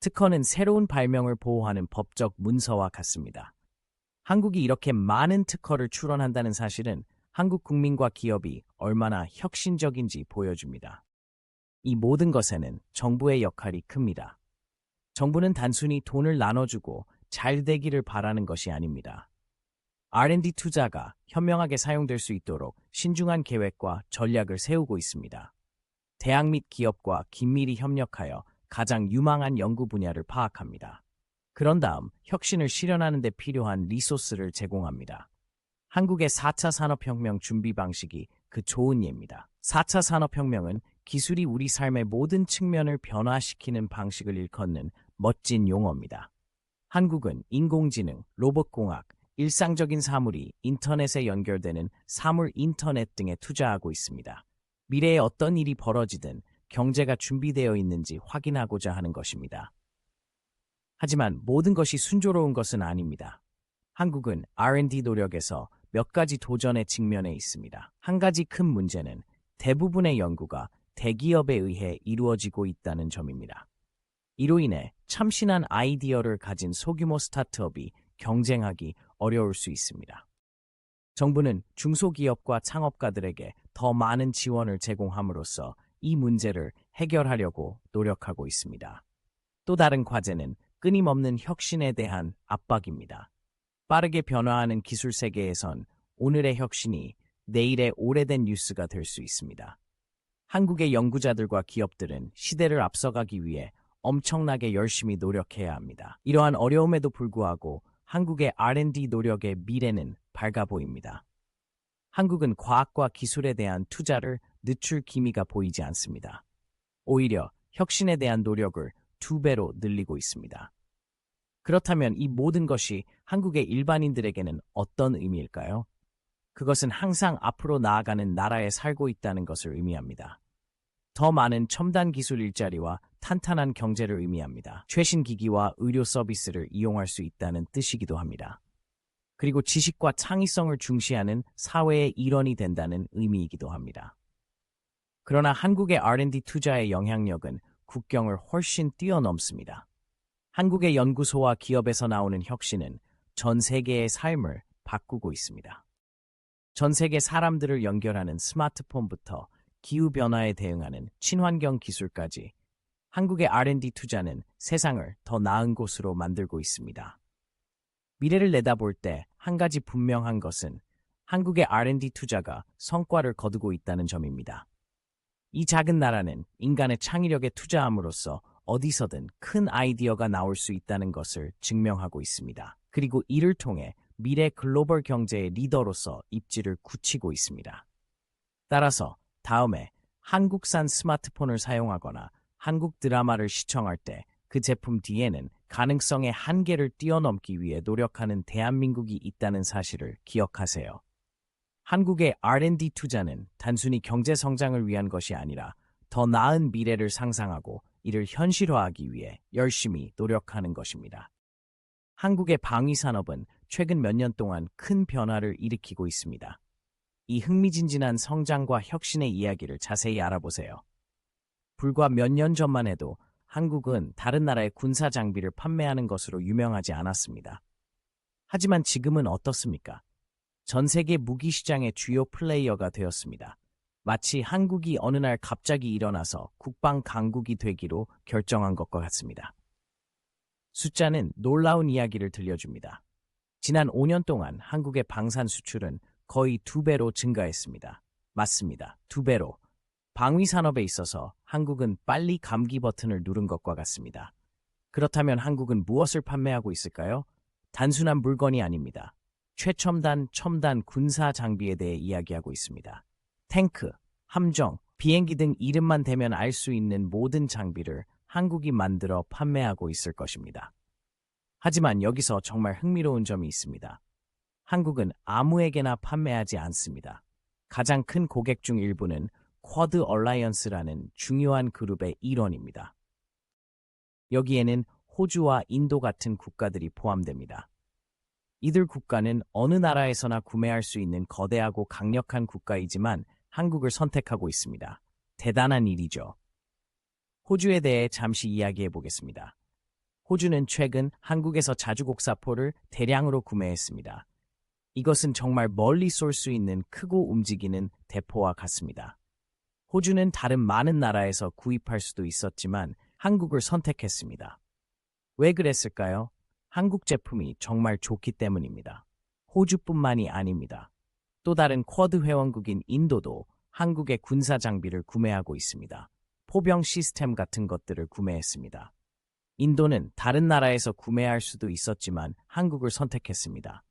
특허는 새로운 발명을 보호하는 법적 문서와 같습니다. 한국이 이렇게 많은 특허를 출원한다는 사실은 한국 국민과 기업이 얼마나 혁신적인지 보여줍니다. 이 모든 것에는 정부의 역할이 큽니다. 정부는 단순히 돈을 나눠주고 잘 되기를 바라는 것이 아닙니다. R&D 투자가 현명하게 사용될 수 있도록 신중한 계획과 전략을 세우고 있습니다. 대학 및 기업과 긴밀히 협력하여 가장 유망한 연구 분야를 파악합니다. 그런 다음 혁신을 실현하는 데 필요한 리소스를 제공합니다. 한국의 4차 산업혁명 준비 방식이 그 좋은 예입니다. 4차 산업혁명은 기술이 우리 삶의 모든 측면을 변화시키는 방식을 일컫는 멋진 용어입니다. 한국은 인공지능, 로봇공학, 일상적인 사물이 인터넷에 연결되는 사물 인터넷 등에 투자하고 있습니다. 미래에 어떤 일이 벌어지든 경제가 준비되어 있는지 확인하고자 하는 것입니다. 하지만 모든 것이 순조로운 것은 아닙니다. 한국은 R&D 노력에서 몇 가지 도전에 직면해 있습니다. 한 가지 큰 문제는 대부분의 연구가 대기업에 의해 이루어지고 있다는 점입니다. 이로 인해 참신한 아이디어를 가진 소규모 스타트업이 경쟁하기 어려울 수 있습니다. 정부는 중소기업과 창업가들에게 더 많은 지원을 제공함으로써 이 문제를 해결하려고 노력하고 있습니다. 또 다른 과제는 끊임없는 혁신에 대한 압박입니다. 빠르게 변화하는 기술 세계에선 오늘의 혁신이 내일의 오래된 뉴스가 될 수 있습니다. 한국의 연구자들과 기업들은 시대를 앞서가기 위해 엄청나게 열심히 노력해야 합니다. 이러한 어려움에도 불구하고 한국의 R&D 노력의 미래는 밝아 보입니다. 한국은 과학과 기술에 대한 투자를 늦출 기미가 보이지 않습니다. 오히려 혁신에 대한 노력을 2배로 늘리고 있습니다. 그렇다면 이 모든 것이 한국의 일반인들에게는 어떤 의미일까요? 그것은 항상 앞으로 나아가는 나라에 살고 있다는 것을 의미합니다. 더 많은 첨단 기술 일자리와 탄탄한 경제를 의미합니다. 최신 기기와 의료 서비스를 이용할 수 있다는 뜻이기도 합니다. 그리고 지식과 창의성을 중시하는 사회의 일원이 된다는 의미이기도 합니다. 그러나 한국의 R&D 투자의 영향력은 국경을 훨씬 뛰어넘습니다. 한국의 연구소와 기업에서 나오는 혁신은 전 세계의 삶을 바꾸고 있습니다. 전 세계 사람들을 연결하는 스마트폰부터 기후변화에 대응하는 친환경 기술까지 한국의 R&D 투자는 세상을 더 나은 곳으로 만들고 있습니다. 미래를 내다볼 때 한 가지 분명한 것은 한국의 R&D 투자가 성과를 거두고 있다는 점입니다. 이 작은 나라는 인간의 창의력에 투자함으로써 어디서든 큰 아이디어가 나올 수 있다는 것을 증명하고 있습니다. 그리고 이를 통해 미래 글로벌 경제의 리더로서 입지를 굳히고 있습니다. 따라서 다음에 한국산 스마트폰을 사용하거나 한국 드라마를 시청할 때 그 제품 뒤에는 가능성의 한계를 뛰어넘기 위해 노력하는 대한민국이 있다는 사실을 기억하세요. 한국의 R&D 투자는 단순히 경제 성장을 위한 것이 아니라 더 나은 미래를 상상하고 이를 현실화하기 위해 열심히 노력하는 것입니다. 한국의 방위 산업은 최근 몇 년 동안 큰 변화를 일으키고 있습니다. 이 흥미진진한 성장과 혁신의 이야기를 자세히 알아보세요. 불과 몇 년 전만 해도 한국은 다른 나라의 군사 장비를 판매하는 것으로 유명하지 않았습니다. 하지만 지금은 어떻습니까? 전 세계 무기 시장의 주요 플레이어가 되었습니다. 마치 한국이 어느 날 갑자기 일어나서 국방 강국이 되기로 결정한 것과 같습니다. 숫자는 놀라운 이야기를 들려줍니다. 지난 5년 동안 한국의 방산 수출은 거의 2배로 증가했습니다. 맞습니다. 2배로. 방위 산업에 있어서 한국은 빨리 감기 버튼을 누른 것과 같습니다. 그렇다면 한국은 무엇을 판매하고 있을까요? 단순한 물건이 아닙니다. 최첨단 첨단 군사 장비에 대해 이야기하고 있습니다. 탱크, 함정, 비행기 등 이름만 대면 알 수 있는 모든 장비를 한국이 만들어 판매하고 있을 것입니다. 하지만 여기서 정말 흥미로운 점이 있습니다. 한국은 아무에게나 판매하지 않습니다. 가장 큰 고객 중 일부는 쿼드 얼라이언스라는 중요한 그룹의 일원입니다. 여기에는 호주와 인도 같은 국가들이 포함됩니다. 이들 국가는 어느 나라에서나 구매할 수 있는 거대하고 강력한 국가이지만 한국을 선택하고 있습니다. 대단한 일이죠. 호주에 대해 잠시 이야기해 보겠습니다. 호주는 최근 한국에서 자주곡사포를 대량으로 구매했습니다. 이것은 정말 멀리 쏠 수 있는 크고 움직이는 대포와 같습니다. 호주는 다른 많은 나라에서 구입할 수도 있었지만 한국을 선택했습니다. 왜 그랬을까요? 한국 제품이 정말 좋기 때문입니다. 호주뿐만이 아닙니다. 또 다른 쿼드 회원국인 인도도 한국의 군사 장비를 구매하고 있습니다. 포병 시스템 같은 것들을 구매했습니다. 인도는 다른 나라에서 구매할 수도 있었지만 한국을 선택했습니다.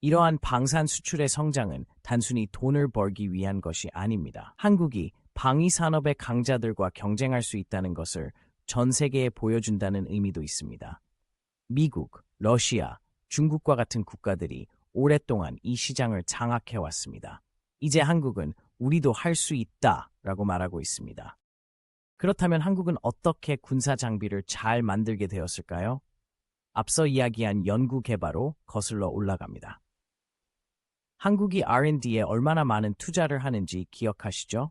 이러한 방산 수출의 성장은 단순히 돈을 벌기 위한 것이 아닙니다. 한국이 방위 산업의 강자들과 경쟁할 수 있다는 것을 전 세계에 보여준다는 의미도 있습니다. 미국, 러시아, 중국과 같은 국가들이 오랫동안 이 시장을 장악해왔습니다. 이제 한국은 우리도 할 수 있다라고 말하고 있습니다. 그렇다면 한국은 어떻게 군사 장비를 잘 만들게 되었을까요? 앞서 이야기한 연구 개발로 거슬러 올라갑니다. 한국이 R&D에 얼마나 많은 투자를 하는지 기억하시죠?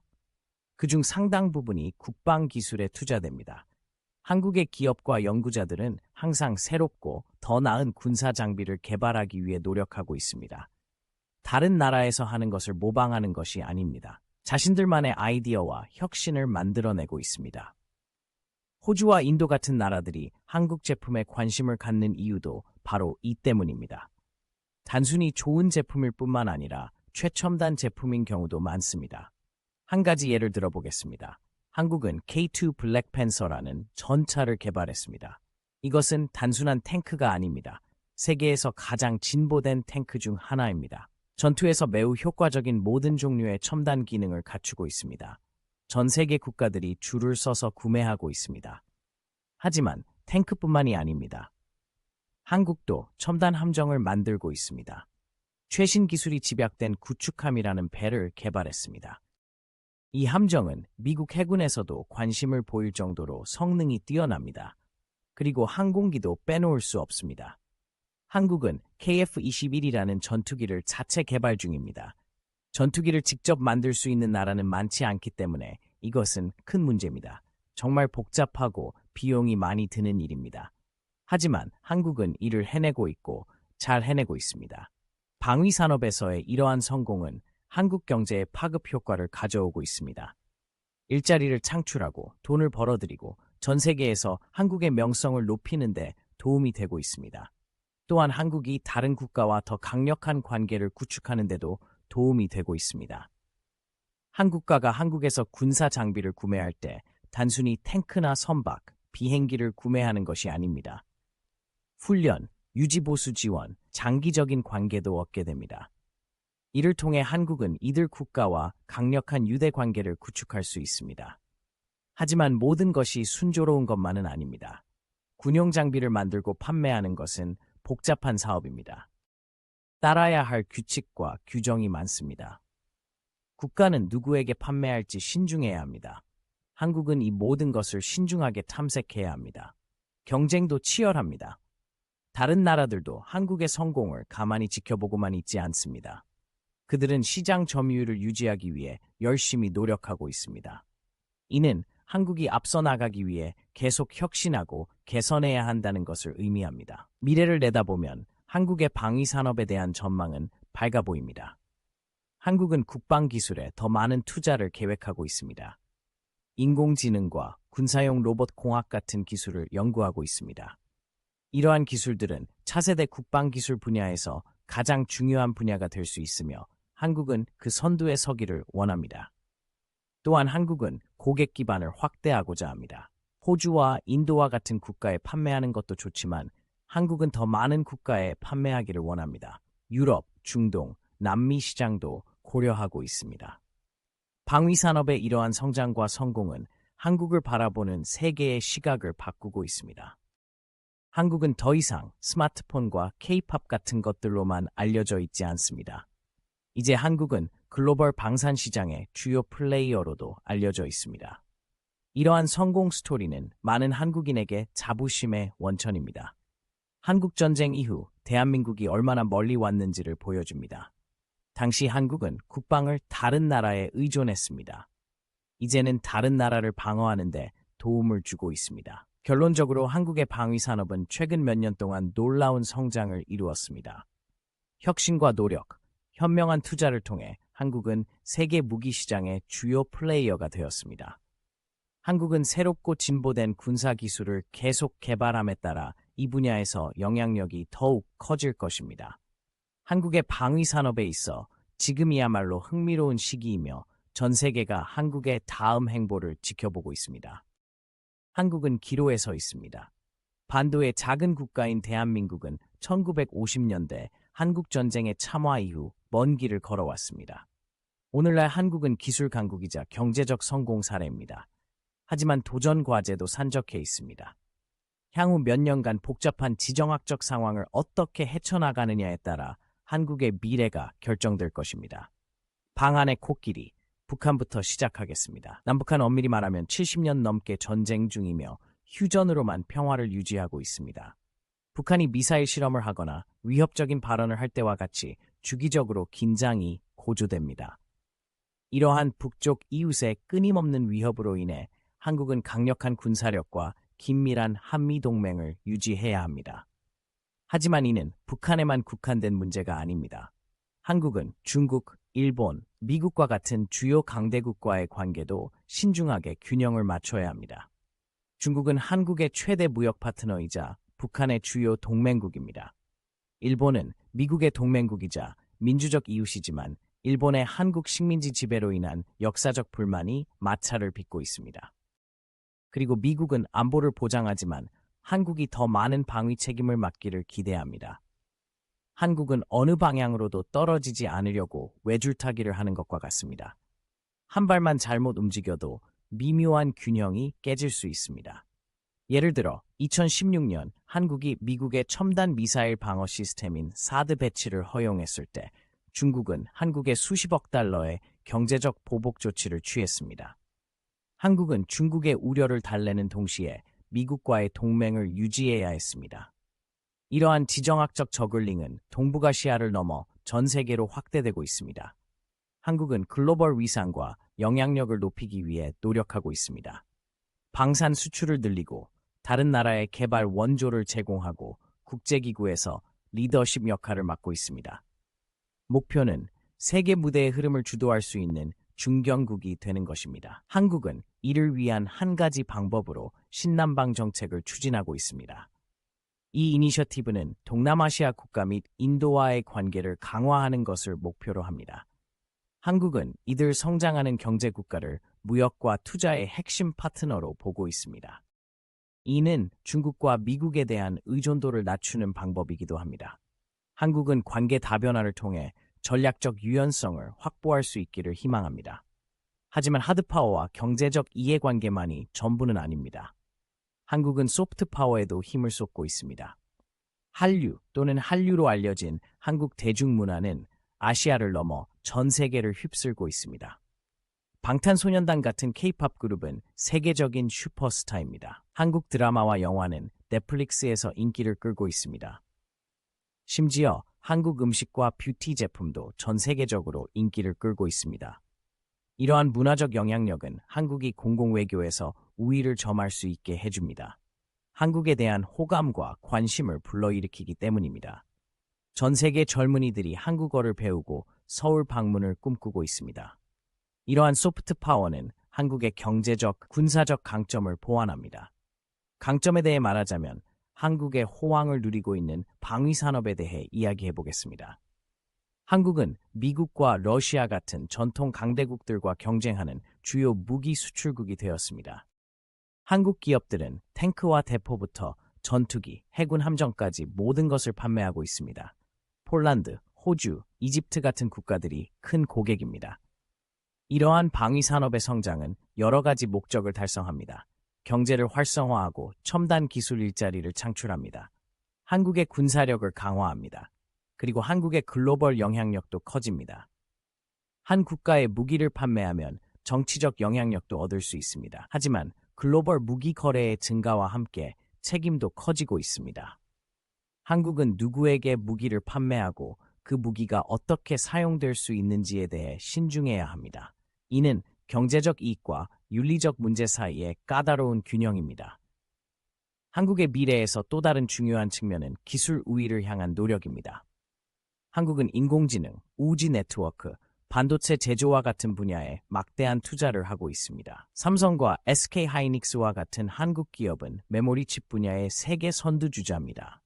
그중 상당 부분이 국방 기술에 투자됩니다. 한국의 기업과 연구자들은 항상 새롭고 더 나은 군사 장비를 개발하기 위해 노력하고 있습니다. 다른 나라에서 하는 것을 모방하는 것이 아닙니다. 자신들만의 아이디어와 혁신을 만들어내고 있습니다. 호주와 인도 같은 나라들이 한국 제품에 관심을 갖는 이유도 바로 이 때문입니다. 단순히 좋은 제품일 뿐만 아니라 최첨단 제품인 경우도 많습니다. 한 가지 예를 들어보겠습니다. 한국은 K2 블랙팬서라는 전차를 개발했습니다. 이것은 단순한 탱크가 아닙니다. 세계에서 가장 진보된 탱크 중 하나입니다. 전투에서 매우 효과적인 모든 종류의 첨단 기능을 갖추고 있습니다. 전 세계 국가들이 줄을 서서 구매하고 있습니다. 하지만 탱크뿐만이 아닙니다. 한국도 첨단 함정을 만들고 있습니다. 최신 기술이 집약된 구축함이라는 배를 개발했습니다. 이 함정은 미국 해군에서도 관심을 보일 정도로 성능이 뛰어납니다. 그리고 항공기도 빼놓을 수 없습니다. 한국은 KF-21이라는 전투기를 자체 개발 중입니다. 전투기를 직접 만들 수 있는 나라는 많지 않기 때문에 이것은 큰 문제입니다. 정말 복잡하고 비용이 많이 드는 일입니다. 하지만 한국은 이를 해내고 있고 잘 해내고 있습니다. 방위 산업에서의 이러한 성공은 한국 경제에 파급 효과를 가져오고 있습니다. 일자리를 창출하고 돈을 벌어들이고 전 세계에서 한국의 명성을 높이는 데 도움이 되고 있습니다. 또한 한국이 다른 국가와 더 강력한 관계를 구축하는 데도 도움이 되고 있습니다. 한국가가 한국에서 군사 장비를 구매할 때 단순히 탱크나 선박, 비행기를 구매하는 것이 아닙니다. 훈련, 유지보수 지원, 장기적인 관계도 얻게 됩니다. 이를 통해 한국은 이들 국가와 강력한 유대 관계를 구축할 수 있습니다. 하지만 모든 것이 순조로운 것만은 아닙니다. 군용 장비를 만들고 판매하는 것은 복잡한 사업입니다. 따라야 할 규칙과 규정이 많습니다. 국가는 누구에게 판매할지 신중해야 합니다. 한국은 이 모든 것을 신중하게 탐색해야 합니다. 경쟁도 치열합니다. 다른 나라들도 한국의 성공을 가만히 지켜보고만 있지 않습니다. 그들은 시장 점유율을 유지하기 위해 열심히 노력하고 있습니다. 이는 한국이 앞서 나가기 위해 계속 혁신하고 개선해야 한다는 것을 의미합니다. 미래를 내다보면 한국의 방위 산업에 대한 전망은 밝아 보입니다. 한국은 국방 기술에 더 많은 투자를 계획하고 있습니다. 인공지능과 군사용 로봇 공학 같은 기술을 연구하고 있습니다. 이러한 기술들은 차세대 국방 기술 분야에서 가장 중요한 분야가 될 수 있으며 한국은 그 선두에 서기를 원합니다. 또한 한국은 고객 기반을 확대하고자 합니다. 호주와 인도와 같은 국가에 판매하는 것도 좋지만 한국은 더 많은 국가에 판매하기를 원합니다. 유럽, 중동, 남미 시장도 고려하고 있습니다. 방위 산업의 이러한 성장과 성공은 한국을 바라보는 세계의 시각을 바꾸고 있습니다. 한국은 더 이상 스마트폰과 K-팝 같은 것들로만 알려져 있지 않습니다. 이제 한국은 글로벌 방산 시장의 주요 플레이어로도 알려져 있습니다. 이러한 성공 스토리는 많은 한국인에게 자부심의 원천입니다. 한국전쟁 이후 대한민국이 얼마나 멀리 왔는지를 보여줍니다. 당시 한국은 국방을 다른 나라에 의존했습니다. 이제는 다른 나라를 방어하는 데 도움을 주고 있습니다. 결론적으로 한국의 방위 산업은 최근 몇 년 동안 놀라운 성장을 이루었습니다. 혁신과 노력, 현명한 투자를 통해 한국은 세계 무기 시장의 주요 플레이어가 되었습니다. 한국은 새롭고 진보된 군사 기술을 계속 개발함에 따라 이 분야에서 영향력이 더욱 커질 것입니다. 한국의 방위 산업에 있어 지금이야말로 흥미로운 시기이며 전 세계가 한국의 다음 행보를 지켜보고 있습니다. 한국은 기로에 서 있습니다. 반도의 작은 국가인 대한민국은 1950년대 한국전쟁의 참화 이후 먼 길을 걸어왔습니다. 오늘날 한국은 기술 강국이자 경제적 성공 사례입니다. 하지만 도전 과제도 산적해 있습니다. 향후 몇 년간 복잡한 지정학적 상황을 어떻게 헤쳐나가느냐에 따라 한국의 미래가 결정될 것입니다. 방안의 코끼리, 북한부터 시작하겠습니다. 남북한 엄밀히 말하면 70년 넘게 전쟁 중이며 휴전으로만 평화를 유지하고 있습니다. 북한이 미사일 실험을 하거나 위협적인 발언을 할 때와 같이 주기적으로 긴장이 고조됩니다. 이러한 북쪽 이웃의 끊임없는 위협으로 인해 한국은 강력한 군사력과 긴밀한 한미동맹을 유지해야 합니다. 하지만 이는 북한에만 국한된 문제가 아닙니다. 한국은 중국, 일본, 미국과 같은 주요 강대국과의 관계도 신중하게 균형을 맞춰야 합니다. 중국은 한국의 최대 무역 파트너이자 북한의 주요 동맹국입니다. 일본은 미국의 동맹국이자 민주적 이웃이지만 일본의 한국 식민지 지배로 인한 역사적 불만이 마찰을 빚고 있습니다. 그리고 미국은 안보를 보장하지만 한국이 더 많은 방위 책임을 맡기를 기대합니다. 한국은 어느 방향으로도 떨어지지 않으려고 외줄타기를 하는 것과 같습니다. 한 발만 잘못 움직여도 미묘한 균형이 깨질 수 있습니다. 예를 들어 2016년 한국이 미국의 첨단 미사일 방어 시스템인 사드 배치를 허용했을 때 중국은 한국에 수십억 달러의 경제적 보복 조치를 취했습니다. 한국은 중국의 우려를 달래는 동시에 미국과의 동맹을 유지해야 했습니다. 이러한 지정학적 저글링은 동북아시아를 넘어 전 세계로 확대되고 있습니다. 한국은 글로벌 위상과 영향력을 높이기 위해 노력하고 있습니다. 방산 수출을 늘리고 다른 나라의 개발 원조를 제공하고 국제기구에서 리더십 역할을 맡고 있습니다. 목표는 세계 무대의 흐름을 주도할 수 있는 중견국이 되는 것입니다. 한국은 이를 위한 한 가지 방법으로 신남방 정책을 추진하고 있습니다. 이 이니셔티브는 동남아시아 국가 및 인도와의 관계를 강화하는 것을 목표로 합니다. 한국은 이들 성장하는 경제 국가를 무역과 투자의 핵심 파트너로 보고 있습니다. 이는 중국과 미국에 대한 의존도를 낮추는 방법이기도 합니다. 한국은 관계 다변화를 통해 전략적 유연성을 확보할 수 있기를 희망합니다. 하지만 하드파워와 경제적 이해관계만이 전부는 아닙니다. 한국은 소프트파워에도 힘을 쏟고 있습니다. 한류 또는 한류로 알려진 한국 대중문화는 아시아를 넘어 전 세계를 휩쓸고 있습니다. 방탄소년단 같은 K-팝 그룹은 세계적인 슈퍼스타입니다. 한국 드라마와 영화는 넷플릭스에서 인기를 끌고 있습니다. 심지어 한국 음식과 뷰티 제품도 전 세계적으로 인기를 끌고 있습니다. 이러한 문화적 영향력은 한국이 공공외교에서 우위를 점할 수 있게 해줍니다. 한국에 대한 호감과 관심을 불러일으키기 때문입니다. 전 세계 젊은이들이 한국어를 배우고 서울 방문을 꿈꾸고 있습니다. 이러한 소프트 파워는 한국의 경제적, 군사적 강점을 보완합니다. 강점에 대해 말하자면 한국의 호황을 누리고 있는 방위 산업에 대해 이야기해 보겠습니다. 한국은 미국과 러시아 같은 전통 강대국들과 경쟁하는 주요 무기 수출국이 되었습니다. 한국 기업들은 탱크와 대포부터 전투기, 해군 함정까지 모든 것을 판매하고 있습니다. 폴란드, 호주, 이집트 같은 국가들이 큰 고객입니다. 이러한 방위 산업의 성장은 여러 가지 목적을 달성합니다. 경제를 활성화하고 첨단 기술 일자리를 창출합니다. 한국의 군사력을 강화합니다. 그리고 한국의 글로벌 영향력도 커집니다. 한 국가에 무기를 판매하면 정치적 영향력도 얻을 수 있습니다. 하지만 글로벌 무기 거래의 증가와 함께 책임도 커지고 있습니다. 한국은 누구에게 무기를 판매하고 그 무기가 어떻게 사용될 수 있는지에 대해 신중해야 합니다. 이는 경제적 이익과 윤리적 문제 사이의 까다로운 균형입니다. 한국의 미래에서 또 다른 중요한 측면은 기술 우위를 향한 노력입니다. 한국은 인공지능, 우주 네트워크, 반도체 제조와 같은 분야에 막대한 투자를 하고 있습니다. 삼성과 SK하이닉스와 같은 한국 기업은 메모리 칩 분야의 세계 선두주자입니다.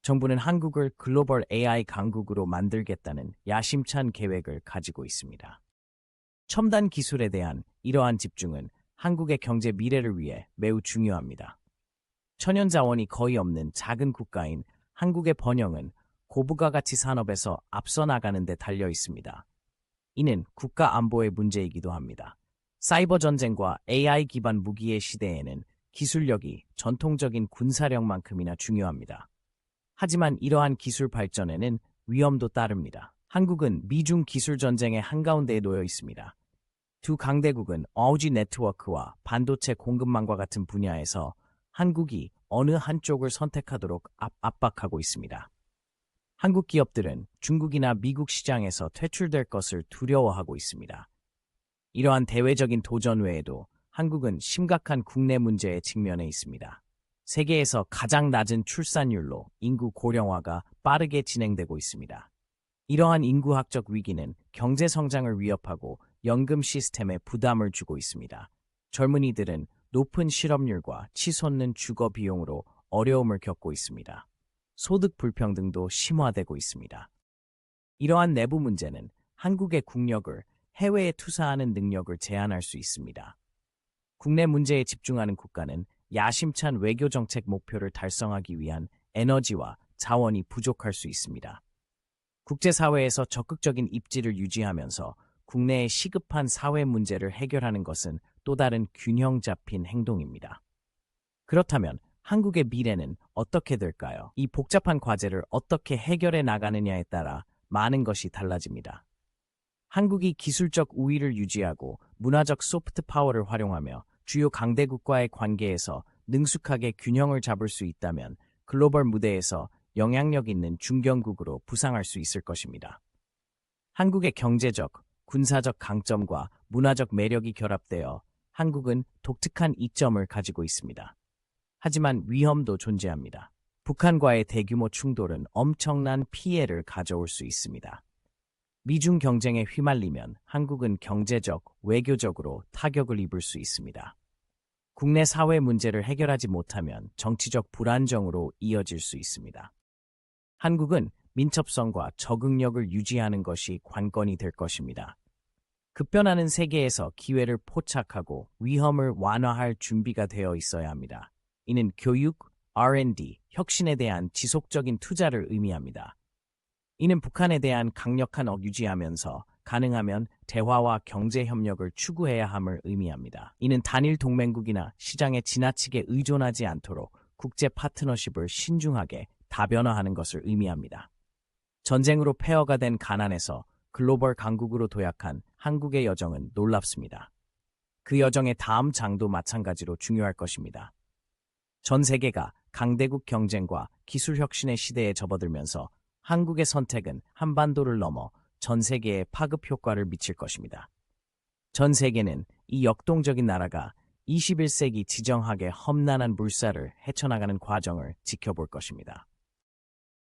정부는 한국을 글로벌 AI 강국으로 만들겠다는 야심찬 계획을 가지고 있습니다. 첨단 기술에 대한 이러한 집중은 한국의 경제 미래를 위해 매우 중요합니다. 천연 자원이 거의 없는 작은 국가인 한국의 번영은 고부가 가치 산업에서 앞서 나가는 데 달려 있습니다. 이는 국가 안보의 문제이기도 합니다. 사이버 전쟁과 AI 기반 무기의 시대에는 기술력이 전통적인 군사력만큼이나 중요합니다. 하지만 이러한 기술 발전에는 위험도 따릅니다. 한국은 미중 기술 전쟁의 한가운데에 놓여 있습니다. 두 강대국은 우주 네트워크와 반도체 공급망과 같은 분야에서 한국이 어느 한쪽을 선택하도록 압박하고 있습니다. 한국 기업들은 중국이나 미국 시장에서 퇴출될 것을 두려워하고 있습니다. 이러한 대외적인 도전 외에도 한국은 심각한 국내 문제에 직면해 있습니다. 세계에서 가장 낮은 출산율로 인구 고령화가 빠르게 진행되고 있습니다. 이러한 인구학적 위기는 경제 성장을 위협하고 연금 시스템에 부담을 주고 있습니다. 젊은이들은 높은 실업률과 치솟는 주거 비용으로 어려움을 겪고 있습니다. 소득 불평등도 심화되고 있습니다. 이러한 내부 문제는 한국의 국력을 해외에 투사하는 능력을 제한할 수 있습니다. 국내 문제에 집중하는 국가는 야심찬 외교정책 목표를 달성하기 위한 에너지와 자원이 부족할 수 있습니다. 국제사회에서 적극적인 입지를 유지하면서 국내의 시급한 사회 문제를 해결하는 것은 또 다른 균형 잡힌 행동입니다. 그렇다면 한국의 미래는 어떻게 될까요? 이 복잡한 과제를 어떻게 해결해 나가느냐에 따라 많은 것이 달라집니다. 한국이 기술적 우위를 유지하고 문화적 소프트 파워를 활용하며 주요 강대국과의 관계에서 능숙하게 균형을 잡을 수 있다면 글로벌 무대에서 영향력 있는 중견국으로 부상할 수 있을 것입니다. 한국의 경제적, 군사적 강점과 문화적 매력이 결합되어 한국은 독특한 이점을 가지고 있습니다. 하지만 위험도 존재합니다. 북한과의 대규모 충돌은 엄청난 피해를 가져올 수 있습니다. 미중 경쟁에 휘말리면 한국은 경제적, 외교적으로 타격을 입을 수 있습니다. 국내 사회 문제를 해결하지 못하면 정치적 불안정으로 이어질 수 있습니다. 한국은 민첩성과 적응력을 유지하는 것이 관건이 될 것입니다. 급변하는 세계에서 기회를 포착하고 위험을 완화할 준비가 되어 있어야 합니다. 이는 교육, R&D, 혁신에 대한 지속적인 투자를 의미합니다. 이는 북한에 대한 강력한 유지하면서 가능하면 대화와 경제 협력을 추구해야 함을 의미합니다. 이는 단일 동맹국이나 시장에 지나치게 의존하지 않도록 국제 파트너십을 신중하게 다변화하는 것을 의미합니다. 전쟁으로 폐허가 된 가난에서 글로벌 강국으로 도약한 한국의 여정은 놀랍습니다. 그 여정의 다음 장도 마찬가지로 중요할 것입니다. 전 세계가 강대국 경쟁과 기술 혁신의 시대에 접어들면서 한국의 선택은 한반도를 넘어 전 세계에 파급 효과를 미칠 것입니다. 전 세계는 이 역동적인 나라가 21세기 지정학의 험난한 물살을 헤쳐나가는 과정을 지켜볼 것입니다.